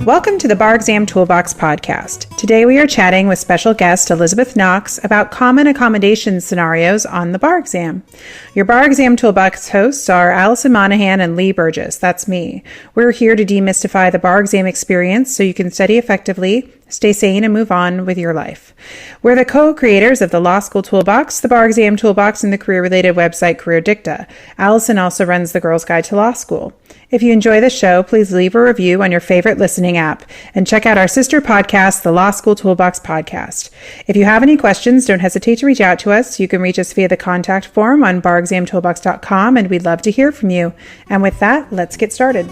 Welcome to the Bar Exam Toolbox podcast. Today we are chatting with special guest Elizabeth Knox about common accommodations scenarios on the bar exam. Your Bar Exam Toolbox hosts are Allison Monahan and Lee Burgess. That's me. We're here to demystify the bar exam experience so you can study effectively, stay sane, and move on with your life. We're the co-creators of the Law School Toolbox, the Bar Exam Toolbox, and the career-related website Career Dicta. Allison also runs the Girls Guide to Law School. If you enjoy the show, please leave a review on your favorite listening app and check out our sister podcast, the Law School Toolbox podcast. If you have any questions, don't hesitate to reach out to us. You can reach us via the contact form on barexamtoolbox.com, and we'd love to hear from you. And with that, let's get started.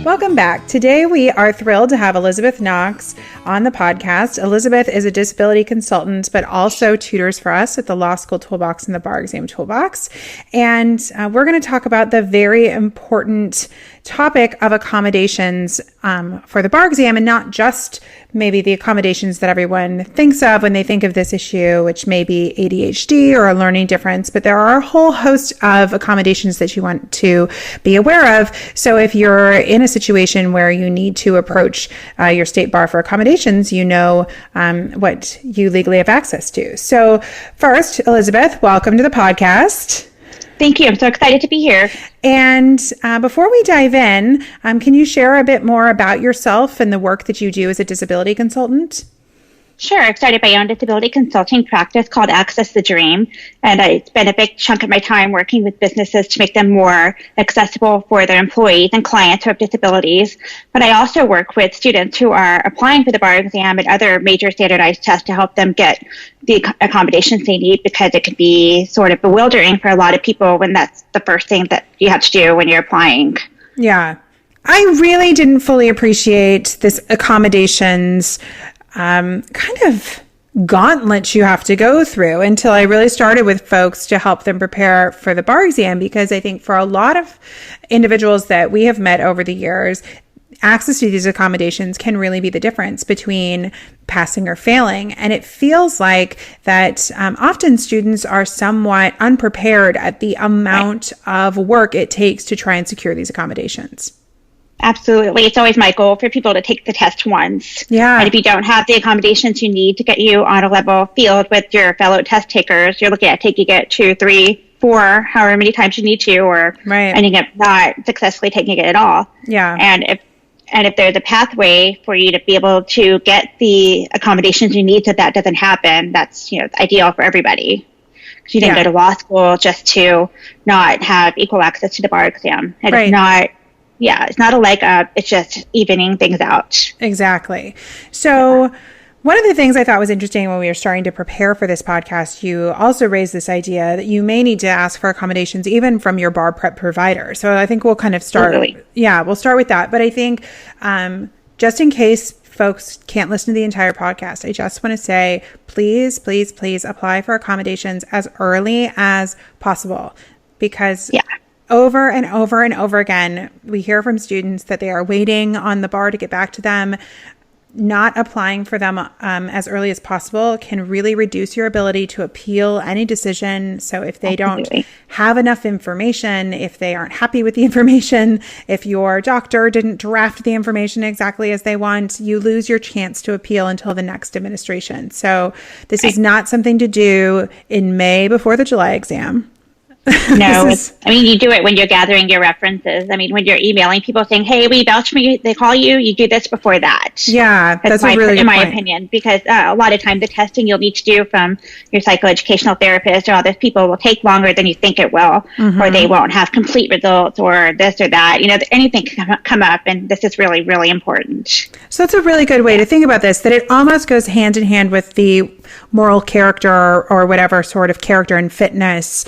Welcome back. Today we are thrilled to have Elizabeth Knox on the podcast. Elizabeth is a disability consultant, but also tutors for us at the Law School Toolbox and the Bar Exam Toolbox. And we're going to talk about the very important topic of accommodations for the bar exam, and not just maybe the accommodations that everyone thinks of when they think of this issue, which may be ADHD or a learning difference, but there are a whole host of accommodations that you want to be aware of. So if you're in a situation where you need to approach your state bar for accommodations, you know what you legally have access to. So first, Elizabeth, welcome to the podcast. Thank you. I'm so excited to be here. And before we dive in, can you share a bit more about yourself and the work that you do as a disability consultant? Sure. I've started my own disability consulting practice called Access the Dream, and I spend a big chunk of my time working with businesses to make them more accessible for their employees and clients who have disabilities. But I also work with students who are applying for the bar exam and other major standardized tests to help them get the accommodations they need, because it can be sort of bewildering for a lot of people when that's the first thing that you have to do when you're applying. Yeah. I really didn't fully appreciate this accommodations kind of gauntlet you have to go through until I really started with folks to help them prepare for the bar exam, because I think for a lot of individuals that we have met over the years, access to these accommodations can really be the difference between passing or failing. And it feels like that often students are somewhat unprepared at the amount of work it takes to try and secure these accommodations. Absolutely. It's always my goal for people to take the test once. Yeah. And if you don't have the accommodations you need to get you on a level field with your fellow test takers, you're looking at taking it 2, 3, 4, however many times you need to, or ending up not successfully taking it at all. Yeah. And if there's a pathway for you to be able to get the accommodations you need so that doesn't happen, that's ideal for everybody. Because you didn't go to law school just to not have equal access to the bar exam. And it's not a leg up. It's just evening things out. Exactly. So one of the things I thought was interesting when we were starting to prepare for this podcast, you also raised this idea that you may need to ask for accommodations even from your bar prep provider. So I think we'll kind of start. Totally. Yeah, we'll start with that. But I think just in case folks can't listen to the entire podcast, I just want to say, please, please, please apply for accommodations as early as possible, because over and over and over again, we hear from students that they are waiting on the bar to get back to them. Not applying for them as early as possible can really reduce your ability to appeal any decision. So if they don't have enough information, if they aren't happy with the information, if your doctor didn't draft the information exactly as they want, you lose your chance to appeal until the next administration. So this is not something to do in May before the July exam. No, you do it when you're gathering your references. When you're emailing people saying, hey, we vouch for you, they call you, you do this before that. Yeah, that's a really good in my point. opinion, because a lot of time the testing you'll need to do from your psychoeducational therapist or other people will take longer than you think it will, or they won't have complete results, or this or that. Anything can come up, and this is really, really important. So that's a really good way to think about this, that it almost goes hand in hand with the moral character or whatever sort of character and fitness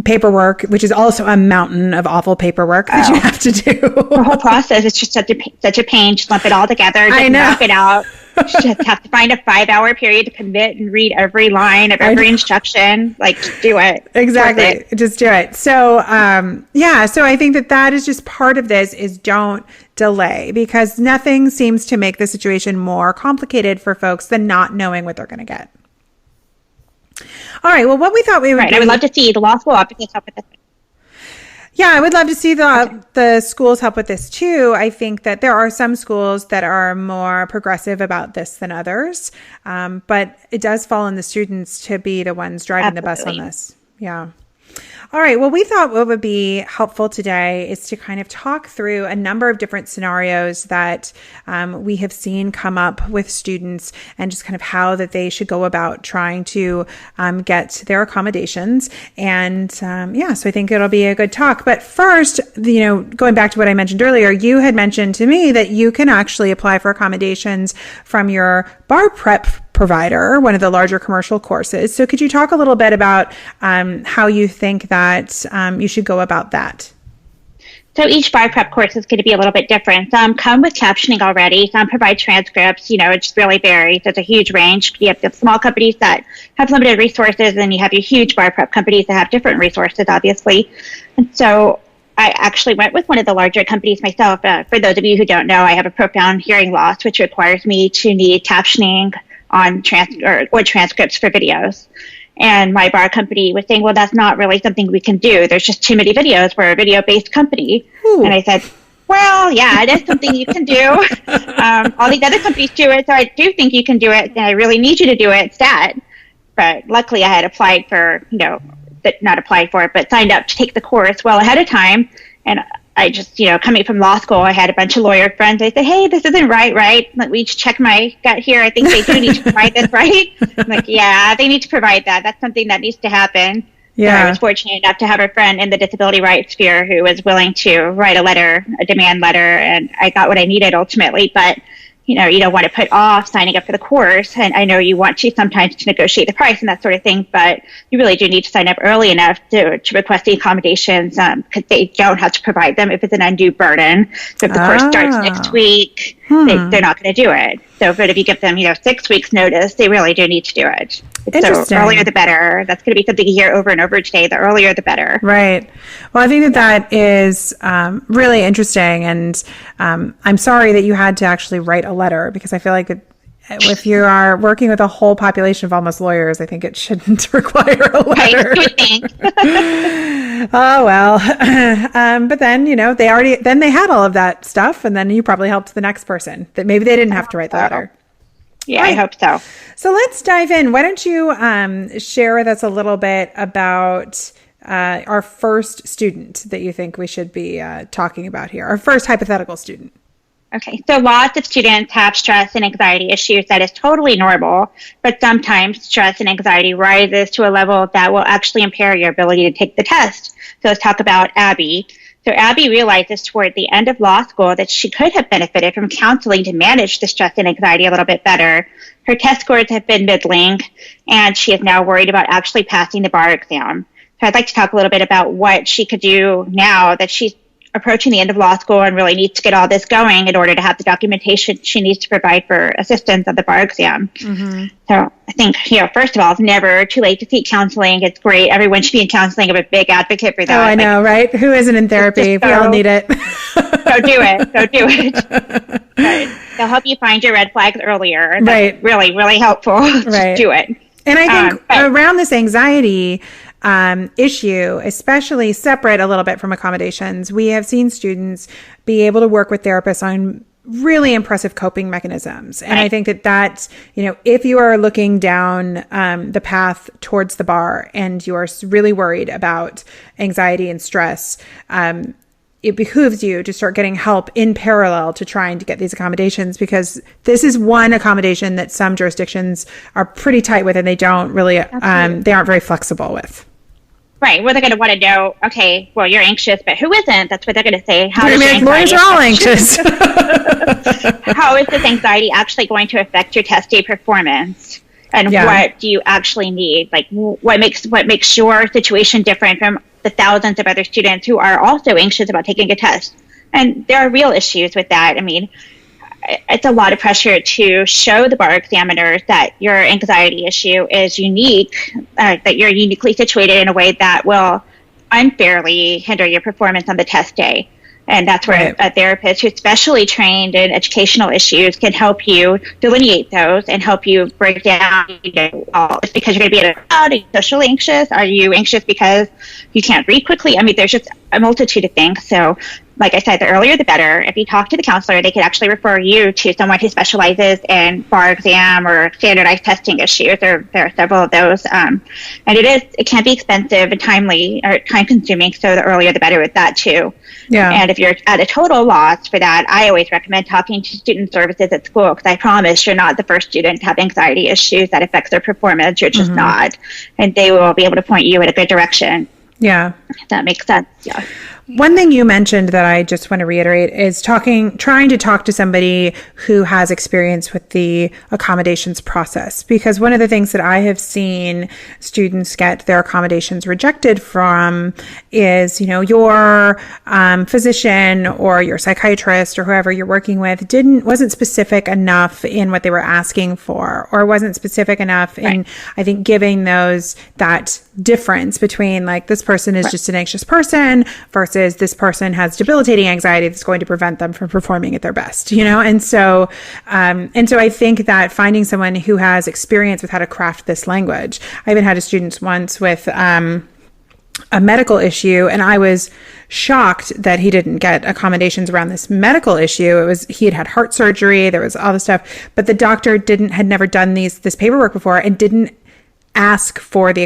paperwork, which is also a mountain of awful paperwork that you have to do. The whole process is just such a pain. Just lump it all together, just knock it out. You just have to find a 5-hour period to commit and read every line of every instruction. Just do it. Exactly. Just do it. So, so I think that is just part of this, is don't delay, because nothing seems to make the situation more complicated for folks than not knowing what they're going to get. All right. Well, what we thought we would do, I would love to see the law school advocates help with this. Yeah, I would love to see the schools help with this too. I think that there are some schools that are more progressive about this than others, but it does fall on the students to be the ones driving the bus on this. Yeah. All right. Well, we thought what would be helpful today is to kind of talk through a number of different scenarios that we have seen come up with students, and just kind of how that they should go about trying to get their accommodations. And so I think it'll be a good talk. But first, going back to what I mentioned earlier, you had mentioned to me that you can actually apply for accommodations from your bar prep provider, one of the larger commercial courses. So could you talk a little bit about how you think that you should go about that? So each bar prep course is going to be a little bit different. Some come with captioning already. Some provide transcripts. It just really varies. There's a huge range. You have the small companies that have limited resources, and you have your huge bar prep companies that have different resources, obviously. And so I actually went with one of the larger companies myself. For those of you who don't know, I have a profound hearing loss, which requires me to need captioning on transcripts for videos. And my bar company was saying, well, that's not really something we can do. There's just too many videos. We're a video-based company. Ooh. And I said, well, yeah, it is something you can do. All these other companies do it, so I do think you can do it, and I really need you to do it instead. But luckily I had applied for, not applied for it, but signed up to take the course well ahead of time. And I just, coming from law school, I had a bunch of lawyer friends. They said, hey, this isn't right? Let me just check my gut here. I think they do need to provide this, right? I'm like, yeah, they need to provide that. That's something that needs to happen. Yeah. So I was fortunate enough to have a friend in the disability rights sphere who was willing to write a demand letter, and I got what I needed ultimately. But you don't want to put off signing up for the course. And I know you want to sometimes to negotiate the price and that sort of thing, but you really do need to sign up early enough to request the accommodations, because they don't have to provide them if it's an undue burden. So if the course starts next week, they're not going to do it. So but if you give them, 6 weeks notice, they really do need to do it. So earlier the better. That's going to be something you hear over and over today. The earlier the better. Right. Well, I think that is really interesting. And I'm sorry that you had to actually write a letter, because I feel like if you are working with a whole population of almost lawyers, I think it shouldn't require a letter. Oh, well. But then, they had all of that stuff, and then you probably helped the next person that maybe they didn't have to write the letter. Yeah, right. I hope so. So let's dive in. Why don't you share with us a little bit about our first student that you think we should be talking about here, our first hypothetical student? Okay, so lots of students have stress and anxiety issues. That is totally normal, but sometimes stress and anxiety rises to a level that will actually impair your ability to take the test. So let's talk about Abby. So Abby realizes toward the end of law school that she could have benefited from counseling to manage the stress and anxiety a little bit better. Her test scores have been middling, and she is now worried about actually passing the bar exam. So I'd like to talk a little bit about what she could do now that she's approaching the end of law school and really needs to get all this going in order to have the documentation she needs to provide for assistance at the bar exam. Mm-hmm. So I think, first of all, it's never too late to seek counseling. It's great. Everyone should be in counseling. I'm a big advocate for that. Oh, I know, right? Who isn't in therapy? We all need it. Go do it. But they'll help you find your red flags earlier. That's right. Really, really helpful. Right. Do it. And I think around this anxiety issue, especially separate a little bit from accommodations, we have seen students be able to work with therapists on really impressive coping mechanisms. And I think that, if you are looking down the path towards the bar and you are really worried about anxiety and stress, it behooves you to start getting help in parallel to trying to get these accommodations, because this is one accommodation that some jurisdictions are pretty tight with, and they don't really, they aren't very flexible with. Right. Well, they're going to want to know, okay, well, you're anxious, but who isn't? That's what they're going to say. Lawyers are all anxious. How is this anxiety actually going to affect your test day performance? And what do you actually need? Like, what makes your situation different from the thousands of other students who are also anxious about taking a test? And there are real issues with that. I mean, it's a lot of pressure to show the bar examiners that your anxiety issue is unique, that you're uniquely situated in a way that will unfairly hinder your performance on the test day. And that's where a therapist who's specially trained in educational issues can help you delineate those and help you break down, it's because you're going to be in a crowd, are you socially anxious? Are you anxious because you can't read quickly? I mean, there's just a multitude of things. So like I said, the earlier the better. If you talk to the counselor, they could actually refer you to someone who specializes in bar exam or standardized testing issues. There are several of those. And it can be expensive and timely or time consuming. So the earlier the better with that too. Yeah. And if you're at a total loss for that, I always recommend talking to student services at school, because I promise you're not the first student to have anxiety issues that affects their performance. You're just not. And they will be able to point you in a good direction. Yeah. If that makes sense. Yeah. One thing you mentioned that I just want to reiterate is trying to talk to somebody who has experience with the accommodations process, because one of the things that I have seen students get their accommodations rejected from is, your physician or your psychiatrist or whoever you're working with wasn't specific enough in what they were asking for, or wasn't specific enough in, I think, giving that difference between, like, this person is just an anxious person versus this person has debilitating anxiety that's going to prevent them from performing at their best, And so I think that finding someone who has experience with how to craft this language. I even had a student once with a medical issue, and I was shocked that he didn't get accommodations around this medical issue. He had heart surgery. There was all this stuff, but the doctor had never done this paperwork before and didn't ask for the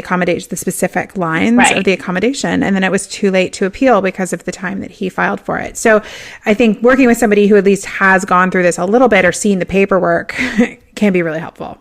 specific lines of the accommodation. And then it was too late to appeal because of the time that he filed for it. So I think working with somebody who at least has gone through this a little bit or seen the paperwork can be really helpful.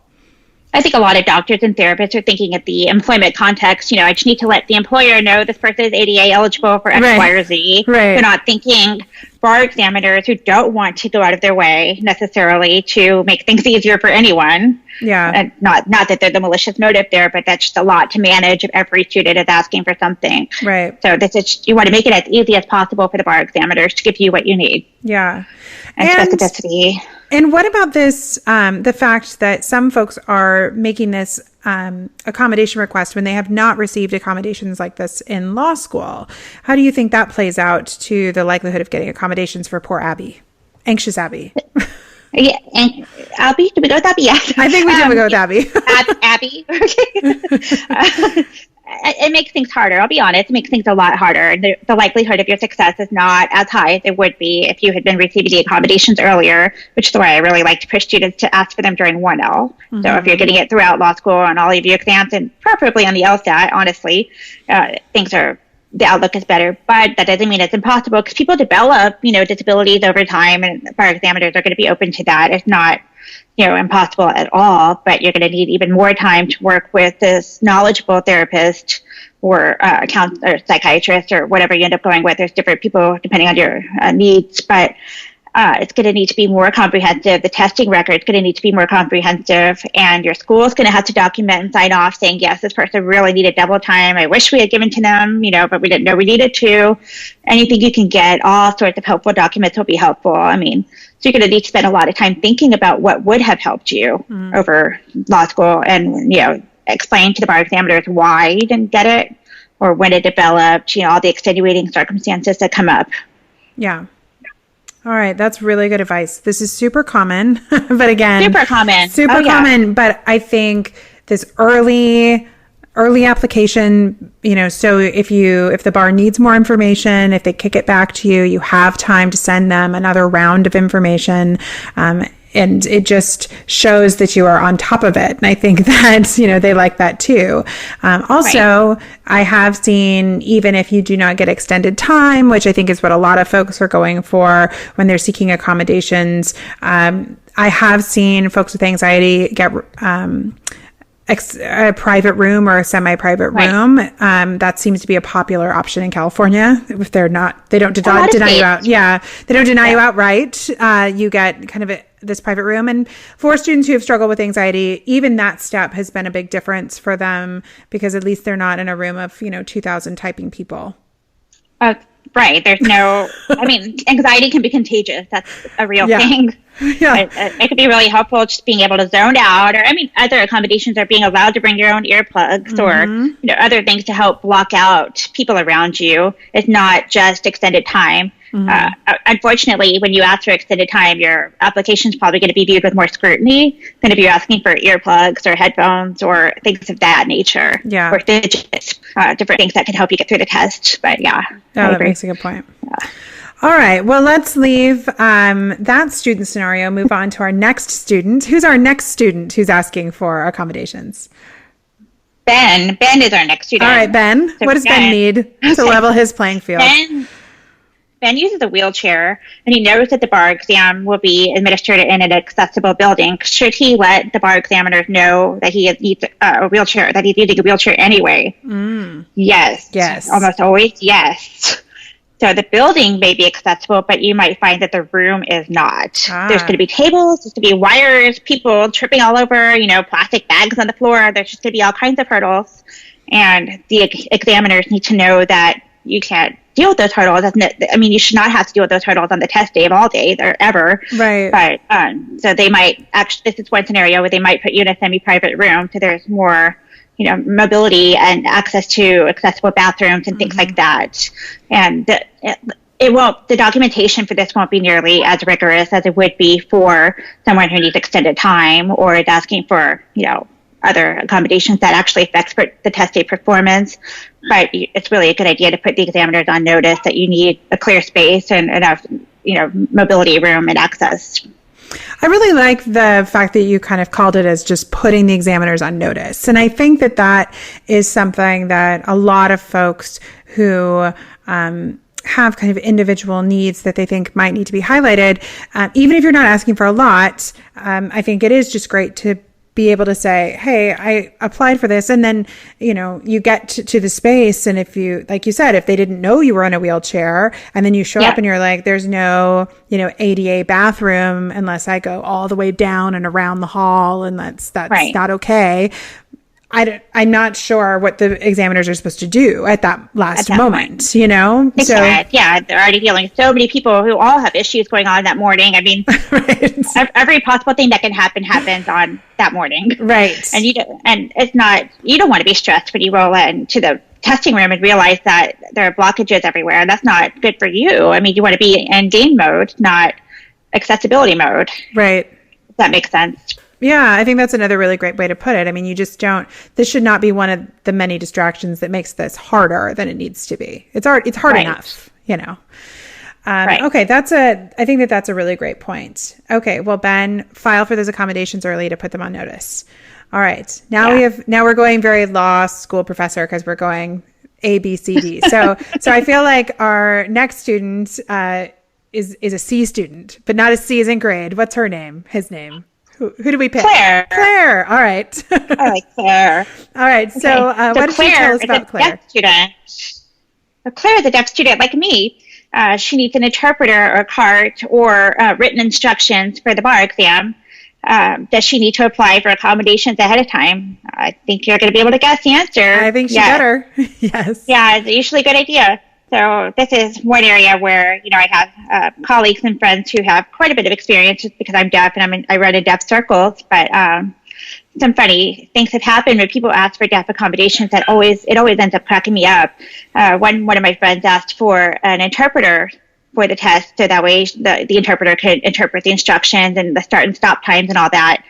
I think a lot of doctors and therapists are thinking at the employment context, I just need to let the employer know this person is ADA eligible for X, Y, or Z. They're not thinking bar examiners who don't want to go out of their way necessarily to make things easier for anyone. Yeah. And not that there's a malicious motive there, but that's just a lot to manage if every student is asking for something. Right. So you want to make it as easy as possible for the bar examiners to give you what you need. Yeah. And specificity. And what about this, the fact that some folks are making this accommodation request when they have not received accommodations like this in law school? How do you think that plays out to the likelihood of getting accommodations for poor Abby? Anxious Abby. Yeah, and Abby, did we go with Abby? Yes. I think we did go with Abby. Abby. Okay. It makes things harder. I'll be honest. It makes things a lot harder. The likelihood of your success is not as high as it would be if you had been receiving the accommodations earlier, which is why I really like to push students to ask for them during 1L. Mm-hmm. So if you're getting it throughout law school and all of your exams, and preferably on the LSAT, honestly, the outlook is better. But that doesn't mean it's impossible, because people develop, disabilities over time, and bar examiners are going to be open to that. It's not impossible at all, but you're going to need even more time to work with this knowledgeable therapist or counselor, or psychiatrist, or whatever you end up going with. There's different people depending on your needs, but it's going to need to be more comprehensive. The testing record is going to need to be more comprehensive, and your school is going to have to document and sign off saying, yes, this person really needed double time. I wish we had given to them, but we didn't know we needed to. Anything you can get, all sorts of helpful documents will be helpful. So you're going to need to spend a lot of time thinking about what would have helped you over law school, and, explain to the bar examiners why you didn't get it or when it developed, all the extenuating circumstances that come up. Yeah. All right. That's really good advice. This is super common, but again, super common, but I think this early application, so if the bar needs more information, if they kick it back to you, you have time to send them another round of information. And it just shows that you are on top of it. And I think that, they like that too. Also, I have seen, even if you do not get extended time, which I think is what a lot of folks are going for when they're seeking accommodations, I have seen folks with anxiety get a private room or a semi-private room. That seems to be a popular option in California. If they don't deny you out. Yeah. They don't deny you outright. You get kind of this private room. And for students who have struggled with anxiety, even that step has been a big difference for them, because at least they're not in a room of, 2,000 typing people. Right. There's no, anxiety can be contagious. That's a real thing. Yeah. It could be really helpful just being able to zone out, or other accommodations are being allowed to bring your own earplugs or other things to help block out people around you. It's not just extended time. Unfortunately, when you ask for extended time, your application is probably going to be viewed with more scrutiny than if you're asking for earplugs or headphones or things of that nature. Yeah. Or fidgets, different things that can help you get through the test. But yeah. That makes a good point. Yeah. All right. Well, let's leave that student scenario, move on to our next student. Who's our next student who's asking for accommodations? Ben. Ben is our next student. All right, Ben. So what does Ben need to level his playing field? Ben uses a wheelchair, and he knows that the bar exam will be administered in an accessible building. Should he let the bar examiners know that he needs a wheelchair, that he's using a wheelchair anyway? Yes. Yes. Almost always yes. So the building may be accessible, but you might find that the room is not. There's going to be tables, there's going to be wires, people tripping all over, plastic bags on the floor. There's just going to be all kinds of hurdles. And the examiners need to know that you can't deal with those hurdles. You should not have to deal with those hurdles on the test day of all days or ever. Right. But so they might this is one scenario where they might put you in a semi-private room so there's more mobility and access to accessible bathrooms and things like that. And the documentation for this won't be nearly as rigorous as it would be for someone who needs extended time or is asking for, other accommodations that actually affects the test day performance. But it's really a good idea to put the examiners on notice that you need a clear space and enough, mobility room and access. I really like the fact that you kind of called it as just putting the examiners on notice. And I think that is something that a lot of folks who have kind of individual needs that they think might need to be highlighted, even if you're not asking for a lot, I think it is just great to be able to say, hey, I applied for this. And then, you get to the space. And if you, like you said, if they didn't know you were in a wheelchair and then you show up and you're like, there's no, ADA bathroom unless I go all the way down and around the hall. And that's right. Not okay. I'm not sure what the examiners are supposed to do at that last moment, Exactly. So, yeah, they're already dealing with so many people who all have issues going on that morning. Right. Every possible thing that can happen happens on that morning. Right. And you don't want to be stressed when you roll into the testing room and realize that there are blockages everywhere. And that's not good for you. You want to be in game mode, not accessibility mode. Right. If that makes sense. Yeah, I think that's another really great way to put it. You just this should not be one of the many distractions that makes this harder than it needs to be. It's hard right. enough, Right. Okay, I think that's a really great point. Okay, well, Ben, file for those accommodations early to put them on notice. All right, now we're going very law school professor because we're going A, B, C, D. So I feel like our next student is a C student, but not a C as in grade. What's her name? His name? Who do we pick? Claire. All right. I like Claire. All right. So what did you tell us about Claire? Claire is a deaf student like me. She needs an interpreter or cart or written instructions for the bar exam. Does she need to apply for accommodations ahead of time? I think you're going to be able to guess the answer. I think she better. Yes. Yeah, it's usually a good idea. So this is one area where, I have colleagues and friends who have quite a bit of experience just because I'm deaf and I run in deaf circles. But some funny things have happened when people ask for deaf accommodations it always ends up cracking me up. One of my friends asked for an interpreter for the test so that way the interpreter could interpret the instructions and the start and stop times and all that.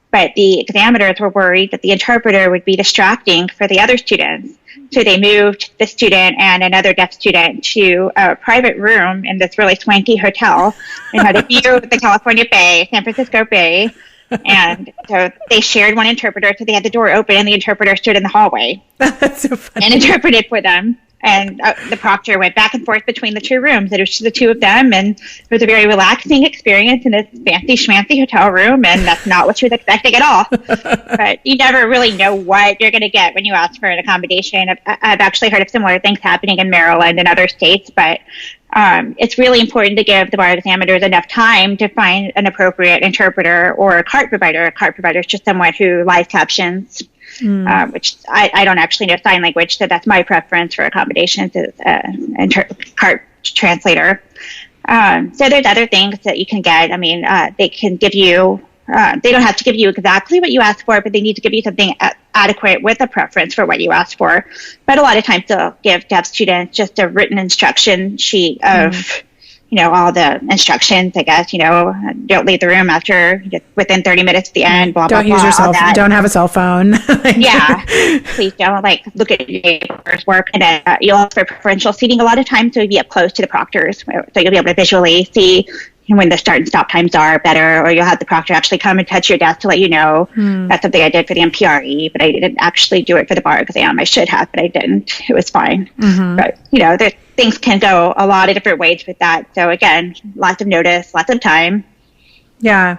But the examiners were worried that the interpreter would be distracting for the other students. So they moved the student and another deaf student to a private room in this really swanky hotel and had a view of the California Bay, San Francisco Bay. And so they shared one interpreter, so they had the door open and the interpreter stood in the hallway. That's so funny. And interpreted for them. And the proctor went back and forth between the two rooms. It was just the two of them, and it was a very relaxing experience in this fancy schmancy hotel room, and that's not what she was expecting at all. But you never really know what you're going to get when you ask for an accommodation. I've actually heard of similar things happening in Maryland and other states, but it's really important to give the bar examiners enough time to find an appropriate interpreter or a cart provider. A cart provider is just someone who live captions. Which I don't actually know sign language, so that's my preference for accommodations is cart translator. So there's other things that you can get. I mean, they can give you, they don't have to give you exactly what you asked for, but they need to give you something adequate with a preference for what you asked for. But a lot of times they'll give deaf students just a written instruction sheet of, all the instructions, I guess, don't leave the room within 30 minutes at the end, blah, blah, blah. Don't use your cell phone. Don't have a cell phone. Yeah. Please don't look at your neighbor's work. And then you'll ask for preferential seating a lot of times, so you'll be up close to the proctors. So you'll be able to visually see when the start and stop times are better, or you'll have the proctor actually come and touch your desk to let you know. That's something I did for the MPRE, but I didn't actually do it for the bar exam. I should have, but I didn't. It was fine. But, things can go a lot of different ways with that. So again, lots of notice, lots of time. Yeah,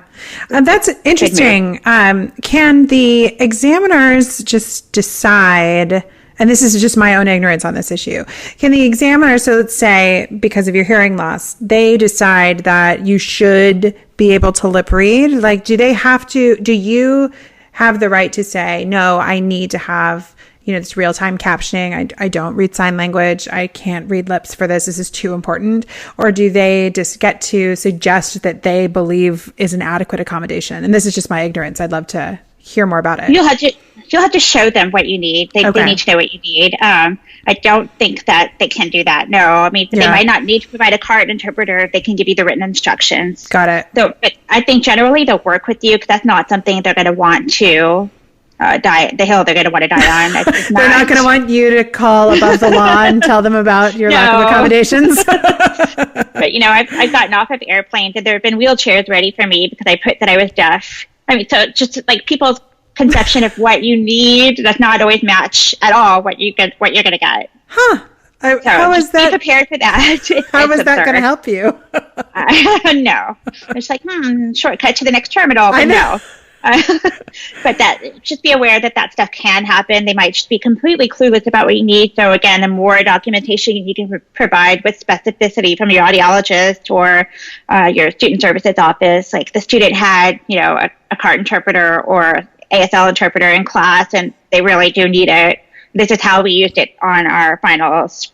that's interesting. Can the examiners just decide, and this is just my own ignorance on this issue, can the examiner, so let's say because of your hearing loss, they decide that you should be able to lip read? Do you have the right to say, no, I need to have this real-time captioning. I don't read sign language. I can't read lips for this. This is too important. Or do they just get to suggest that they believe is an adequate accommodation? And this is just my ignorance. I'd love to hear more about it. You'll have to show them what you need. They need to know what you need. I don't think that they can do that. No, I mean, they might not need to provide a card interpreter if they can give you the written instructions. Got it. So, but I think generally they'll work with you because that's not something they're going to want to the hill they're going to want to die on. They're not going to want you to call above the law and tell them about your lack of accommodations. But, I've gotten off of airplanes and there have been wheelchairs ready for me because I put that I was deaf. I mean, so just people's conception of what you need does not always match at all what you're going to get. Huh. How is that? Be prepared for that. How is that going to help you? No. It's shortcut to the next terminal, but no. But just be aware that stuff can happen. They might just be completely clueless about what you need. So again, the more documentation you can provide with specificity from your audiologist or your student services office, like the student had, a cart interpreter or ASL interpreter in class, and they really do need it. This is how we used it on our finals.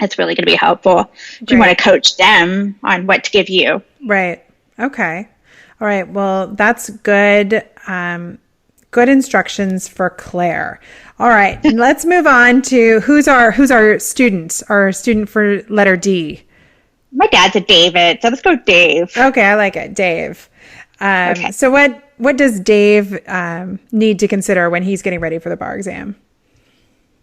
It's really going to be helpful. You want to coach them on what to give you. Right. Okay. All right. Well, that's good. Good instructions for Claire. All right. Let's move on to who's our student? Our student for letter D. My dad's a David, so let's go Dave. Okay, I like it, Dave. Okay. So what does Dave need to consider when he's getting ready for the bar exam?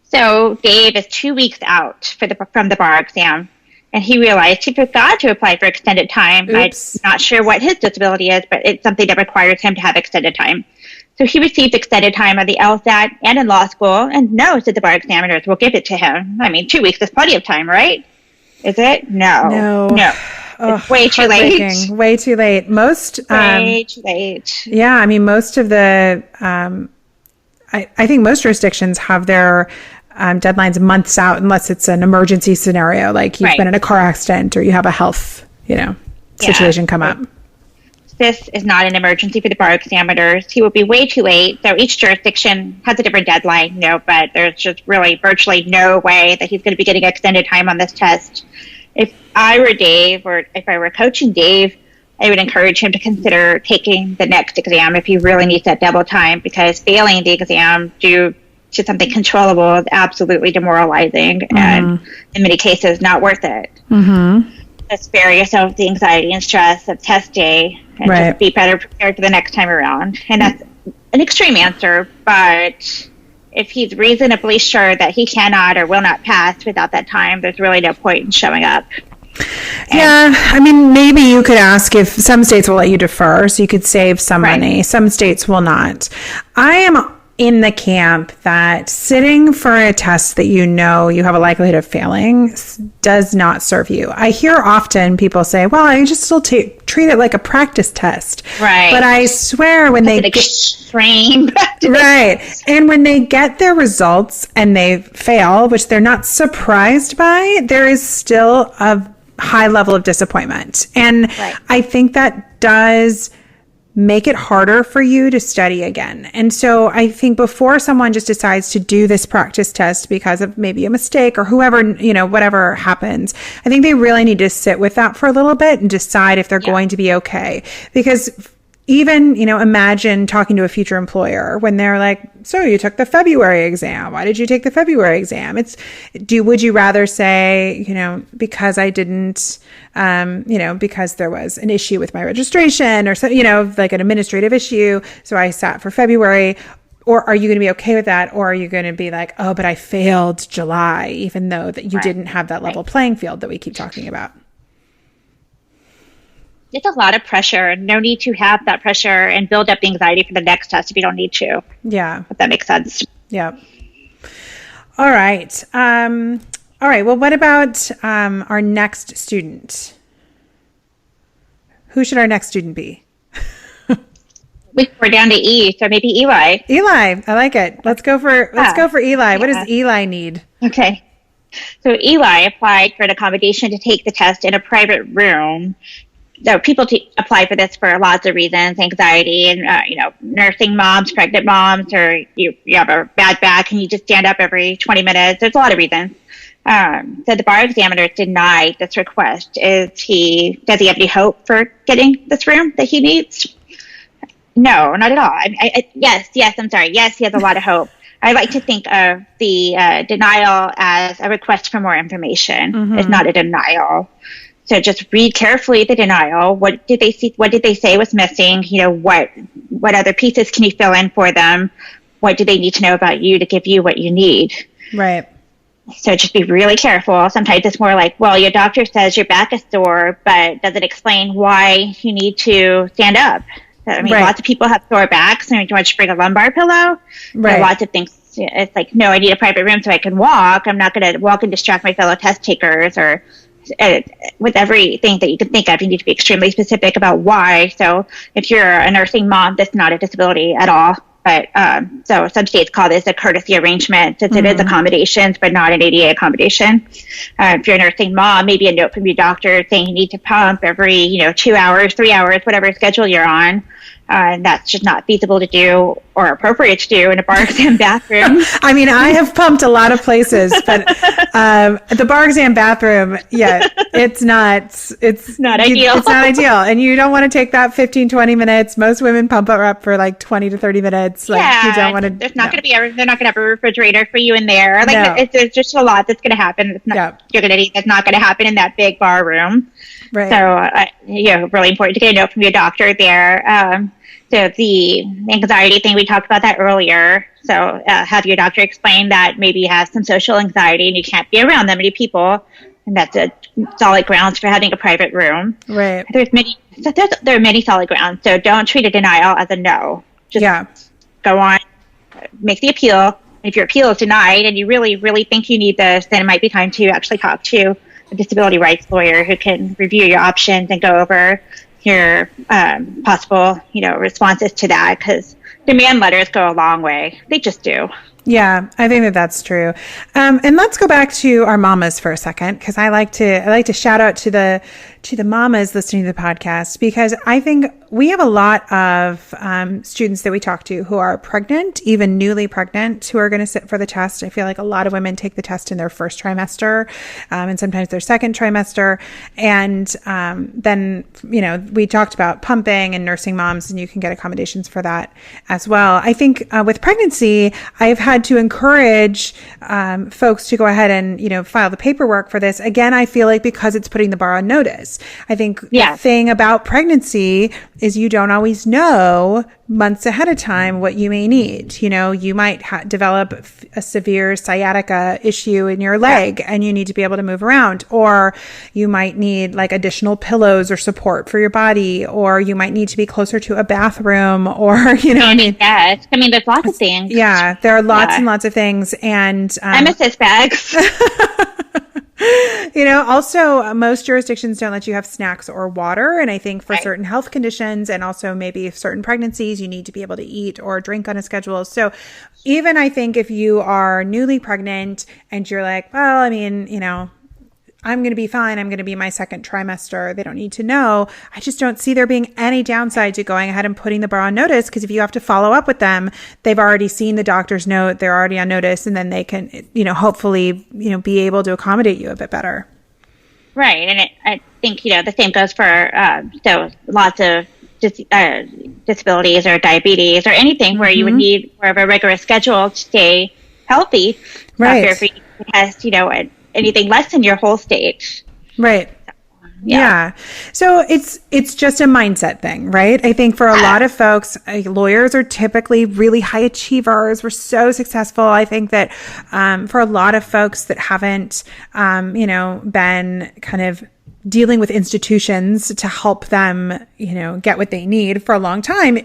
So Dave is 2 weeks out from the bar exam. And he realized he forgot to apply for extended time. Oops. I'm not sure what his disability is, but it's something that requires him to have extended time. So he received extended time on the LSAT and in law school, and knows that the bar examiners will give it to him. I mean, 2 weeks is plenty of time, right? Is it? No. It's way too late. Way too late. Way too late. Yeah, I mean, most of the, I think most jurisdictions have their deadlines months out, unless it's an emergency scenario, like you've been in a car accident or you have a health, situation come up. This is not an emergency for the bar examiners. He will be way too late. So each jurisdiction has a different deadline, but there's just really virtually no way that he's going to be getting extended time on this test. If I were Dave, or if I were coaching Dave, I would encourage him to consider taking the next exam if he really needs that double time, because failing the exam due to something controllable is absolutely demoralizing and in many cases not worth it. Just spare yourself the anxiety and stress of test day and just be better prepared for the next time around. And that's an extreme answer, but if he's reasonably sure that he cannot or will not pass without that time, there's really no point in showing up. Yeah, I mean, maybe you could ask if some states will let you defer, so you could save some money. Some states will not. I am in the camp that sitting for a test that you have a likelihood of failing does not serve you. I hear often people say, well, I just still treat it like a practice test. Right. But I swear when they extreme practice. Right. And when they get their results and they fail, which they're not surprised by, there is still a high level of disappointment. And I think that does make it harder for you to study again. And so I think before someone just decides to do this practice test because of maybe a mistake or whoever, whatever happens, I think they really need to sit with that for a little bit and decide if they're going to be okay. Because even, imagine talking to a future employer when they're like, so you took the February exam. Why did you take the February exam? Would you rather say, because I didn't, because there was an issue with my registration or so, like an administrative issue. So I sat for February. Or are you going to be okay with that? Or are you going to be like, oh, but I failed July, even though that you didn't have that level playing field that we keep talking about? It's a lot of pressure. No need to have that pressure and build up the anxiety for the next test if you don't need to. Yeah. If that makes sense. Yeah. All right. All right. Well, what about our next student? Who should our next student be? We're down to E, so maybe Eli. Eli. I like it. Let's go for Eli. Yeah. What does Eli need? Okay. So Eli applied for an accommodation to take the test in a private room. So people apply for this for lots of reasons, anxiety and, nursing moms, pregnant moms, or you have a bad back and you just stand up every 20 minutes. There's a lot of reasons. So the bar examiner denied this request. Does he have any hope for getting this room that he needs? No, not at all. I'm sorry. Yes, he has a lot of hope. I like to think of the denial as a request for more information. Mm-hmm. It's not a denial. So just read carefully the denial. What did they see? What did they say was missing? What other pieces can you fill in for them? What do they need to know about you to give you what you need? Right. So just be really careful. Sometimes it's more like, well, your doctor says your back is sore, but does it explain why you need to stand up? Lots of people have sore backs. Do you want to bring a lumbar pillow? Right. Lots of things. It's like, no, I need a private room so I can walk. I'm not going to walk and distract my fellow test takers or with everything that you can think of, you need to be extremely specific about why. So if you're a nursing mom, that's not a disability at all. But so some states call this a courtesy arrangement since it is accommodations, but not an ADA accommodation. If you're a nursing mom, maybe a note from your doctor saying you need to pump every 2 hours, 3 hours, whatever schedule you're on. And that's just not feasible to do or appropriate to do in a bar exam bathroom. I have pumped a lot of places, but the bar exam bathroom, it's not ideal. It's not ideal. And you don't want to take that 15, 20 minutes. Most women pump her up for like 20 to 30 minutes. You don't want to. There's not going to be, they're not going to have a refrigerator for you in there. There's just a lot that's going to happen. It's not, that's not going to happen in that big bar room. Right. So, really important to get a note from your doctor there. So the anxiety thing, we talked about that earlier. So have your doctor explain that maybe you have some social anxiety and you can't be around that many people. And that's a solid grounds for having a private room. Right. There are many solid grounds. So don't treat a denial as a no. Just go on, make the appeal. If your appeal is denied and you really, really think you need this, then it might be time to actually talk to a disability rights lawyer who can review your options and go over your possible, responses to that, because demand letters go a long way. They just do. Yeah, I think that's true. And let's go back to our mamas for a second, because I like to shout out to the mamas listening to the podcast, because I think we have a lot of students that we talk to who are pregnant, even newly pregnant, who are going to sit for the test. I feel like a lot of women take the test in their first trimester, and sometimes their second trimester. And then, we talked about pumping and nursing moms, and you can get accommodations for that as well. I think with pregnancy, I've had to encourage folks to go ahead and, file the paperwork for this. Again, I feel like because it's putting the bar on notice. I think the thing about pregnancy is you don't always know months ahead of time what you may need. You might develop a severe sciatica issue in your leg and you need to be able to move around, or you might need like additional pillows or support for your body, or you might need to be closer to a bathroom, or, Yes. There's lots of things. Yeah. There are lots and lots of things. And MSS bags. Also most jurisdictions don't let you have snacks or water. And I think for certain health conditions and also maybe certain pregnancies, you need to be able to eat or drink on a schedule. So even I think if you are newly pregnant and you're like, well, I'm going to be fine. I'm going to be my second trimester. They don't need to know. I just don't see there being any downside to going ahead and putting the bar on notice, because if you have to follow up with them, they've already seen the doctor's note. They're already on notice, and then they can, hopefully, be able to accommodate you a bit better. Right. And I think, the same goes for so lots of disabilities or diabetes or anything where you would need more of a rigorous schedule to stay healthy. Right. If you test, anything less than your whole state. Right. Yeah. So it's just a mindset thing, right? I think for a lot of folks, lawyers are typically really high achievers. We're so successful. I think that for a lot of folks that haven't, been kind of dealing with institutions to help them, get what they need for a long time,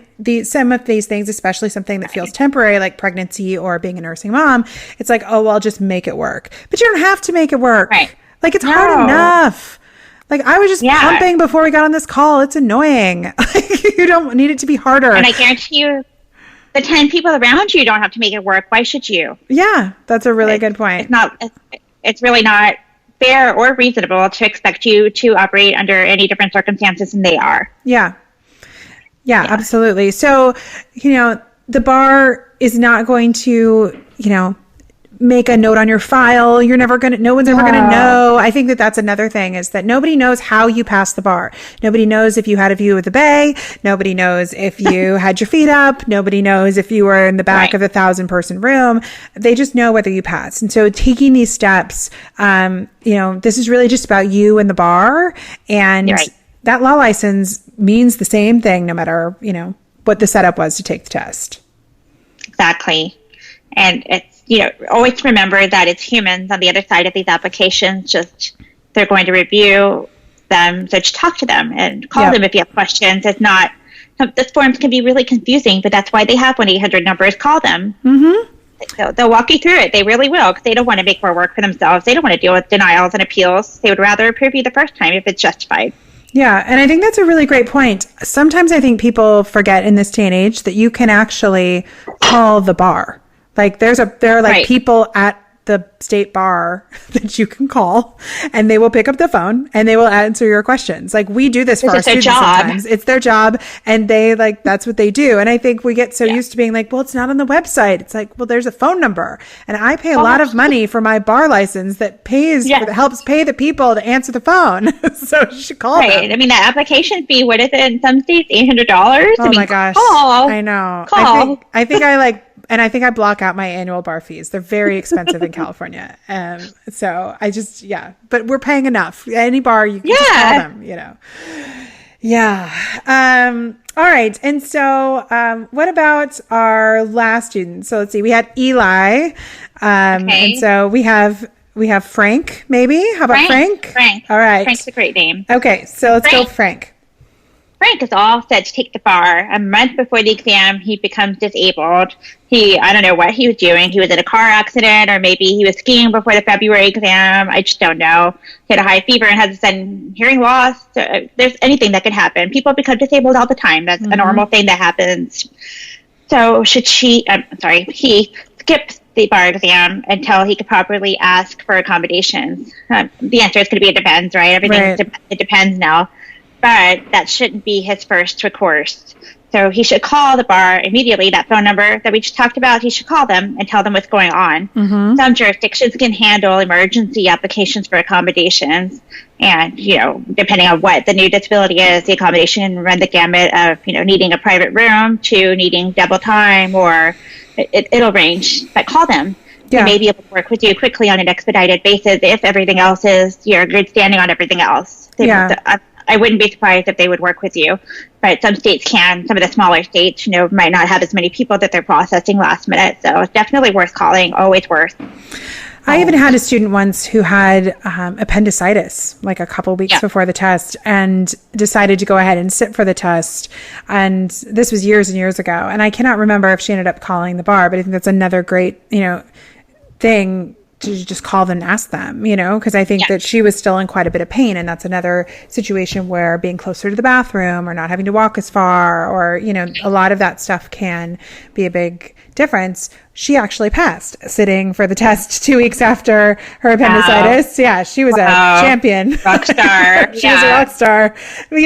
some of these things, especially something that feels temporary, like pregnancy or being a nursing mom, it's like, oh, well, I'll just make it work. But you don't have to make it work. Right. Like, it's hard enough. Like, I was just pumping before we got on this call. It's annoying. Like, you don't need it to be harder. And I guarantee you, the 10 people around you don't have to make it work. Why should you? Yeah, that's a really good point. It's really not fair or reasonable to expect you to operate under any different circumstances than they are. Yeah, absolutely. So, the bar is not going to, make a note on your file. No one's ever going to know. I think that that's another thing, is that nobody knows how you passed the bar. Nobody knows if you had a view of the bay. Nobody knows if you had your feet up. Nobody knows if you were in the back of the 1,000-person room. They just know whether you passed. And so taking these steps, this is really just about you and the bar. And that law license means the same thing no matter, what the setup was to take the test. Exactly. And it's, always remember that it's humans on the other side of these applications. Just, they're going to review them. So just talk to them and call them if you have questions. It's not, this forms can be really confusing, but that's why they have 1-800 numbers. Call them. Mm-hmm. They'll walk you through it. They really will, because they don't want to make more work for themselves. They don't want to deal with denials and appeals. They would rather approve you the first time if it's justified. Yeah. And I think that's a really great point. Sometimes I think people forget in this day and age that you can actually call the bar. Like there are people at the state bar that you can call, and they will pick up the phone and they will answer your questions. Like, we do this for our students sometimes. It's their job, and that's what they do. And I think we get so used to being like, well, it's not on the website. It's like, well, there's a phone number, and I pay a lot of money for my bar license that helps pay the people to answer the phone. So you should call them. I mean, the application fee, what is it in some states? $800? Oh my gosh. I know. Call. I think I block out my annual bar fees. They're very expensive in California. So I just, but we're paying enough. Any bar, you can just call them, Yeah. All right. And so what about our last student? So let's see. We had Eli. And so we have Frank, maybe. How about Frank? Frank. All right. Frank's a great name. Okay. So let's go Frank. Frank is all set to take the bar. A month before the exam, he becomes disabled. I don't know what he was doing. He was in a car accident, or maybe he was skiing before the February exam. I just don't know. He had a high fever and has a sudden hearing loss. There's anything that could happen. People become disabled all the time. That's a normal thing that happens. So he skips the bar exam until he could properly ask for accommodations. The answer is going to be it depends, right? It depends now. But that shouldn't be his first recourse. So he should call the bar immediately, that phone number that we just talked about. He should call them and tell them what's going on. Mm-hmm. Some jurisdictions can handle emergency applications for accommodations. And, depending on what the new disability is, the accommodation can run the gamut of, needing a private room to needing double time, or it'll range. But call them. They may be able to work with you quickly on an expedited basis if everything else is, you're good standing on everything else. I wouldn't be surprised if they would work with you, but some states can. Some of the smaller states, might not have as many people that they're processing last minute. So it's definitely worth calling, always worth. I even had a student once who had appendicitis like a couple weeks before the test, and decided to go ahead and sit for the test. And this was years and years ago. And I cannot remember if she ended up calling the bar, but I think that's another great, thing to just call them and ask them, because I think that she was still in quite a bit of pain. And that's another situation where being closer to the bathroom or not having to walk as far or, a lot of that stuff can be a big difference. She actually passed sitting for the test 2 weeks after her appendicitis. Wow. Yeah, she was a champion. Rock star. She was a rock star. But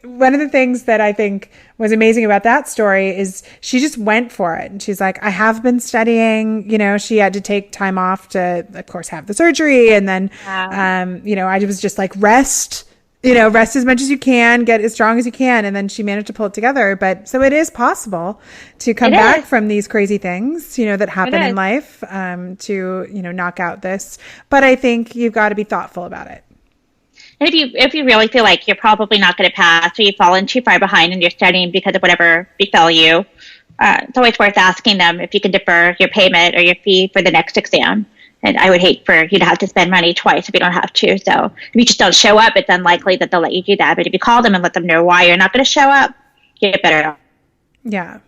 one of the things that I think was amazing about that story is she just went for it. And she's like, I have been studying, she had to take time off to, of course, have the surgery. And then, I was just like, rest as much as you can, get as strong as you can. And then she managed to pull it together. But so it is possible to come back from these crazy things, that happen in life, to, knock out this. But I think you've got to be thoughtful about it. And if you really feel like you're probably not going to pass or you've fallen too far behind in your studying because of whatever befell you, it's always worth asking them if you can defer your payment or your fee for the next exam. And I would hate for you to have to spend money twice if you don't have to. So if you just don't show up, it's unlikely that they'll let you do that. But if you call them and let them know why you're not going to show up, you get better off. Yeah.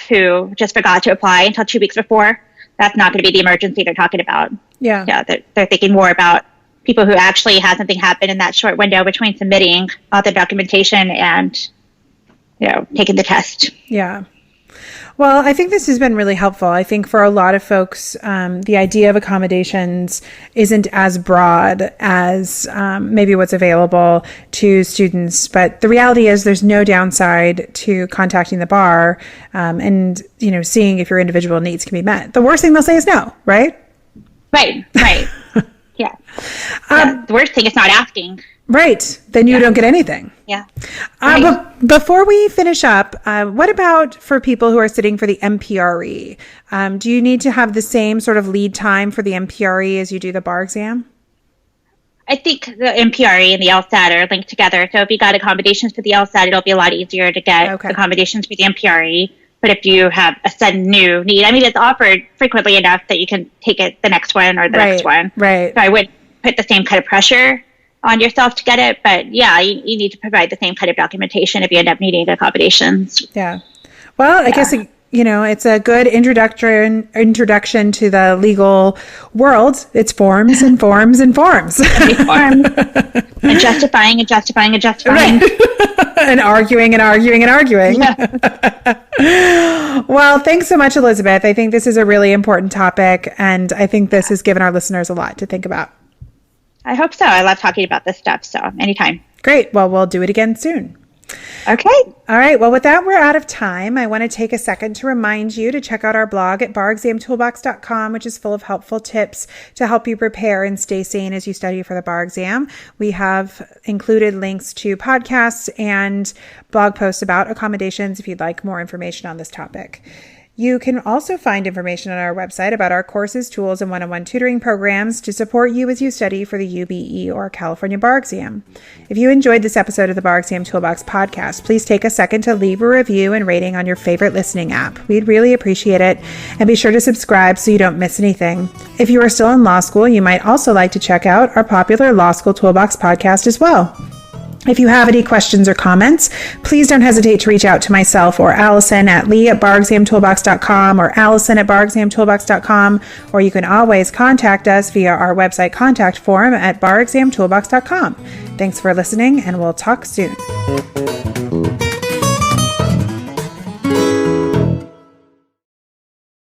Who just forgot to apply until 2 weeks before, that's not going to be the emergency they're talking about. Yeah. They're thinking more about people who actually had something happen in that short window between submitting all the documentation and, taking the test. Yeah. Well, I think this has been really helpful. I think for a lot of folks, the idea of accommodations isn't as broad as maybe what's available to students. But the reality is there's no downside to contacting the bar and, seeing if your individual needs can be met. The worst thing they'll say is no, right? Right. Yeah. The worst thing is not asking. Right. Then you don't get anything. Yeah. But before we finish up, what about for people who are sitting for the MPRE? Do you need to have the same sort of lead time for the MPRE as you do the bar exam? I think the MPRE and the LSAT are linked together. So if you got accommodations for the LSAT, it'll be a lot easier to get accommodations for the MPRE. But if you have a sudden new need, it's offered frequently enough that you can take it the next one or the next one. Right. So I would put the same kind of pressure on yourself to get it. But yeah, you need to provide the same kind of documentation if you end up needing accommodations. Yeah. Well, I guess, it's a good introduction to the legal world. It's forms and forms and forms. And justifying and justifying and justifying. Right. And arguing and arguing and arguing. Yeah. Well, thanks so much, Elizabeth. I think this is a really important topic, and I think this has given our listeners a lot to think about. I hope so. I love talking about this stuff, so anytime. Great. Well, we'll do it again soon. Okay. All right. Well, with that, we're out of time. I want to take a second to remind you to check out our blog at barexamtoolbox.com, which is full of helpful tips to help you prepare and stay sane as you study for the bar exam. We have included links to podcasts and blog posts about accommodations if you'd like more information on this topic. You can also find information on our website about our courses, tools, and one-on-one tutoring programs to support you as you study for the UBE or California Bar Exam. If you enjoyed this episode of the Bar Exam Toolbox podcast, please take a second to leave a review and rating on your favorite listening app. We'd really appreciate it. And be sure to subscribe so you don't miss anything. If you are still in law school, you might also like to check out our popular Law School Toolbox podcast as well. If you have any questions or comments, please don't hesitate to reach out to myself or Allison at lee@barexamtoolbox.com or allison@barexamtoolbox.com, or you can always contact us via our website contact form at barexamtoolbox.com. Thanks for listening, and we'll talk soon.